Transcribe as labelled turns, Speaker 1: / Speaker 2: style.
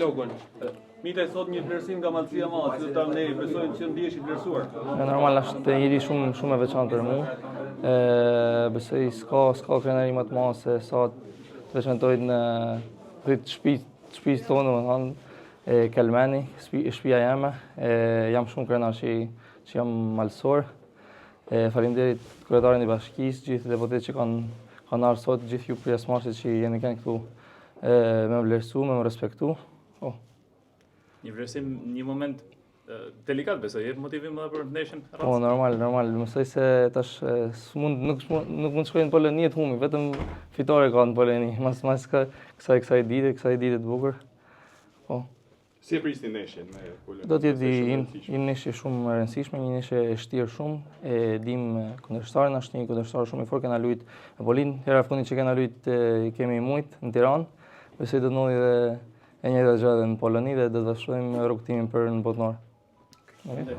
Speaker 1: Logun. Mite sot një vlerësim nga Mallësia e Madhe, që ne besojmë që ndihesh I vlerësuar.
Speaker 2: Normal është njëri shumë e veçantë për mua. Besoj s'ka krenari më të madh se sa të veçantojnë në rrit shtëpisë tonë, domethënë Kelmeni, shtëpia jeme. Jam shumë krenar që jam malësor. Faleminderit kryetarin I bashkisë, gjithë deputetët që kanë ardhur sot, gjithë ju pjesëmarrësit që jeni këtu me vlerësu, me respektu.
Speaker 3: Një vlerësim, një moment delikat besoj, jep motivim më për ndeshjen.
Speaker 2: Po, normal. Mësoj se tash nuk mund të shkojnë në Poloni të humi, vetëm fitore ka në Poloni, mas kësaj dite të bukur. Po.
Speaker 4: Si e prisni ndeshjen me Poloni?
Speaker 2: Do të jetë një ndeshje shumë e rëndësishme, një ndeshje e vështirë shumë, e dim kundërshtarin është një kundërshtar shumë I fortë, kena luajt me Polin, hera e fundit që kena luajt kemi mujt në Tiranë. Besoj do të ndodhi dhe e njëjta gjë edhe në Poloni dhe do të vazhdojmë rrugtimin për në botënor. Faleminderit.